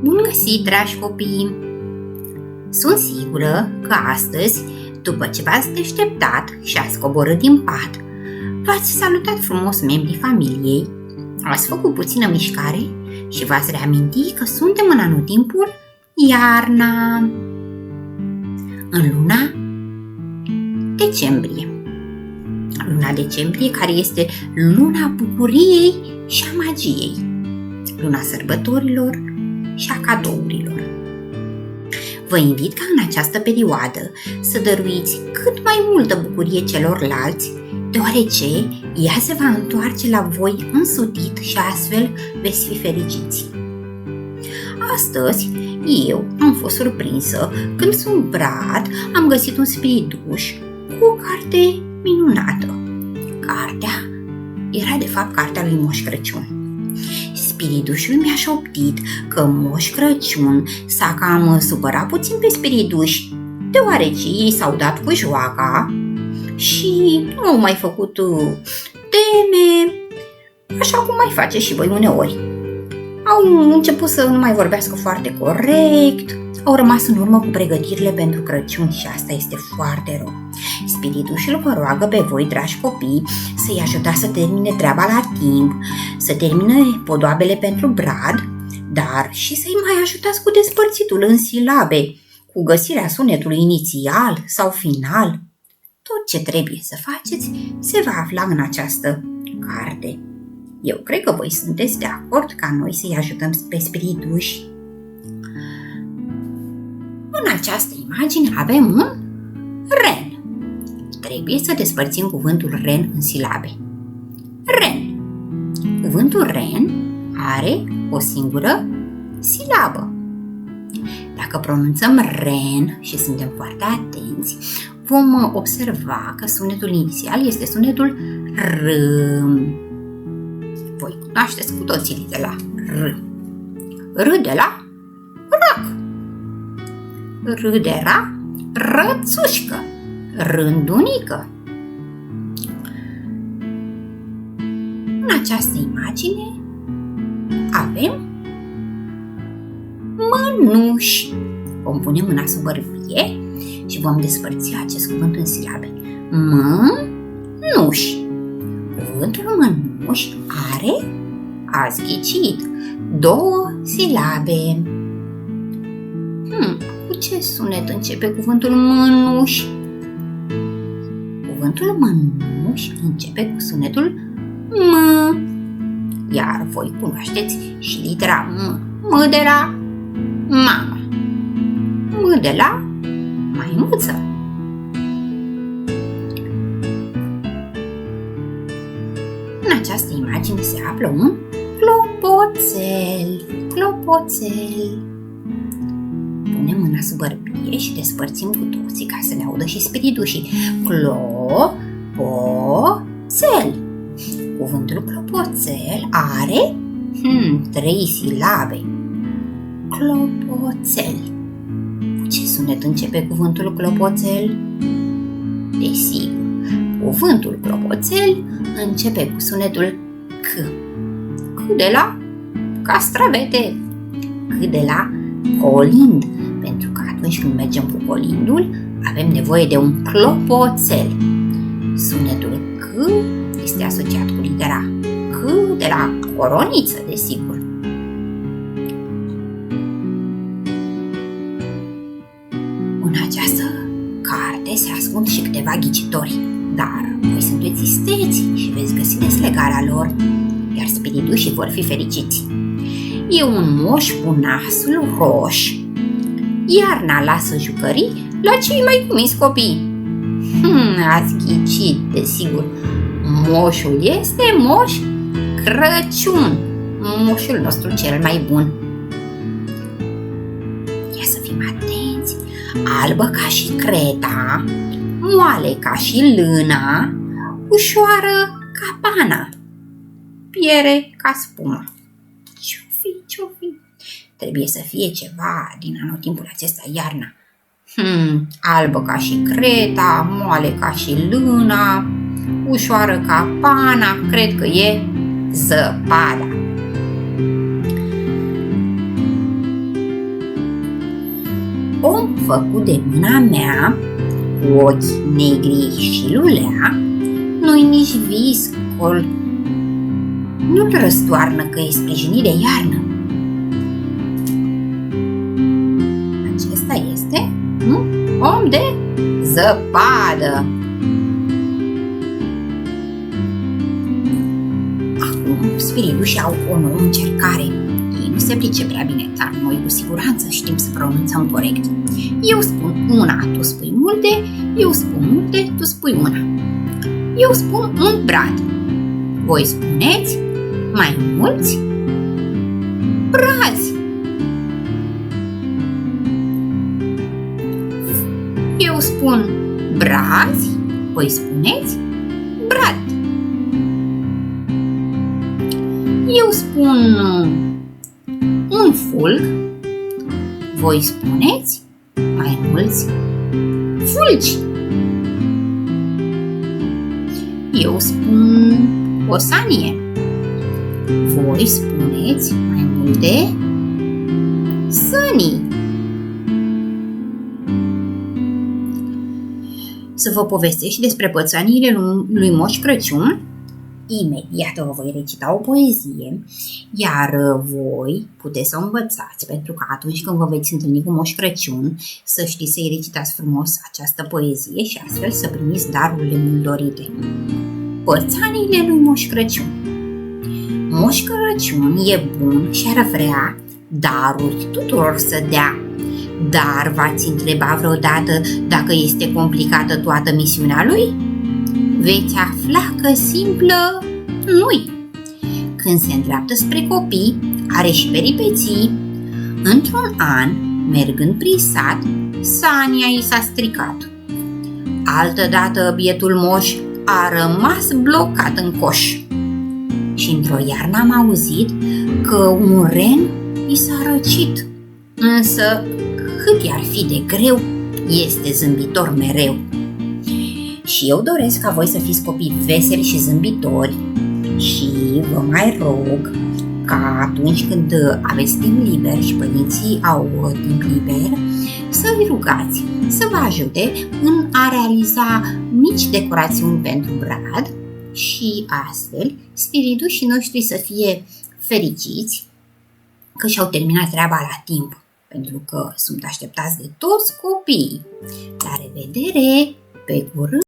Bun găsit, dragi copii! Sunt sigură că astăzi, după ce v-ați deșteptat și ați coborât din pat, v-ați salutat frumos membrii familiei, ați făcut puțină mișcare și v-ați reamintit că suntem în anotimpul iarna, în luna decembrie. Luna decembrie, care este luna bucuriei și a magiei, luna sărbătorilor și a cadourilor. Vă invit ca în această perioadă să dăruiți cât mai multă bucurie celorlalți, deoarece ea se va întoarce la voi însutit și astfel veți fi fericiți. Astăzi, eu am fost surprinsă când sub brad am găsit un spiriduș cu o carte minunată. Cartea era de fapt cartea lui Moș Crăciun. Spiridușul mi-a șoptit că Moș Crăciun s-a cam supărat puțin pe spiriduși, deoarece ei s-au dat cu joaca și nu au mai făcut teme, așa cum mai face și voi uneori. Au început să nu mai vorbească foarte corect, au rămas în urmă cu pregătirile pentru Crăciun și asta este foarte rău. Spiritușul vă roagă pe voi, dragi copii, să-i ajutați să termine treaba la timp, să termine podoabele pentru brad, dar și să-i mai ajutați cu despărțitul în silabe, cu găsirea sunetului inițial sau final. Tot ce trebuie să faceți se va afla în această carte. Eu cred că voi sunteți de acord ca noi să-i ajutăm pe spirituși. În această imagine avem un ren. Trebuie să despărțim cuvântul ren în silabe. Ren. Cuvântul ren are o singură silabă. Dacă pronunțăm ren și suntem foarte atenți, vom observa că sunetul inițial este sunetul r. Voi cunoașteți cu toții de la r. R de la rac. R de ra, rățușcă, rândunică. În această imagine avem mănuși. Vom pune mâna sub bărbie și vom despărți acest cuvânt în silabe. Mănuși. Cuvântul mănuși are, ați ghicit, două silabe. Cu ce sunet începe cuvântul mănuși? Cuvântul mănuși începe cu sunetul m. Iar voi cunoașteți și litera m. M de la mama. M de la maimuță. În această imagine se află un clopoțel. Clopoțel. Punem mâna sub bărbie și despărțim cu toții ca să ne audă și spiritușii. Clopoțel. Cuvântul clopoțel are 3 silabe. Clopoțel. Cu ce sunet începe cuvântul clopoțel? Desigur, cuvântul clopoțel începe cu sunetul C. C de la castravete. C de la colind, pentru că atunci când mergem cu colindul avem nevoie de un clopoțel. Sunetul C este asociat cu litera C de la coroniță, desigur. În această carte se ascund și câteva ghicitori, dar voi sunteți isteți și veți găsi deslegarea lor, iar spiritușii vor fi fericiți. E un moș cu nasul roș. Iarna lasă jucării la cei mai cuminți copii. Ați ghicit, desigur. Moșul este Moș Crăciun, moșul nostru cel mai bun. Ia să fim atenți. Albă ca și creta, moale ca și lâna, ușoară ca pana, piere ca spuma. Ce-o fi? Trebuie să fie ceva din anotimpul acesta, iarna. Albă ca și creta, moale ca și lâna, ușoară ca pana, cred că e zăpada. om făcut de mâna mea, cu ochi negri și lulea, nu-i nici viscol, nu-l răstoarnă că e sprijinit de iarnă. Acesta este un om de zăpadă. Acum spiridușii au o nouă încercare. Ei nu se pricep prea bine, dar noi cu siguranță știm să pronunțăm corect. Eu spun una, tu spui multe, eu spun multe, tu spui una. Eu spun un brad. Voi spuneți mai mulți brazi. Eu spun brazi, voi spuneți brad. Eu spun un fulg, voi spuneți mai mulți fulgi. Eu spun o sanie, voi spuneți mai multe sănii. Să vă povestesc și despre pățaniile lui Moș Crăciun. Imediat vă voi recita o poezie, iar voi puteți să o învățați, pentru că atunci când vă veți întâlni cu Moș Crăciun, să știți să-i recitați frumos această poezie și astfel să primiți darurile mult dorite. Pățaniile lui Moș Crăciun. Moș Crăciun e bun și ar vrea daruri tuturor să dea. Dar v-ați întrebat vreodată dacă este complicată toată misiunea lui? Veți afla că simplă nu-i. Când se îndreaptă spre copii, are și peripeții. Într-un an, mergând prin sat, sania i s-a stricat. Altădată bietul moș a rămas blocat în coș. Și într-o iarnă am auzit că un ren i s-a răcit. Însă, cât i-ar fi de greu, este zâmbitor mereu. Și eu doresc ca voi să fiți copii veseli și zâmbitori și vă mai rog ca atunci când aveți timp liber și părinții au timp liber, să-i rugați să vă ajute în a realiza mici decorațiuni pentru brad și astfel spiritușii noștri să fie fericiți că și-au terminat treaba la timp, pentru că sunt așteptați de toți copiii. La revedere! Pe curând!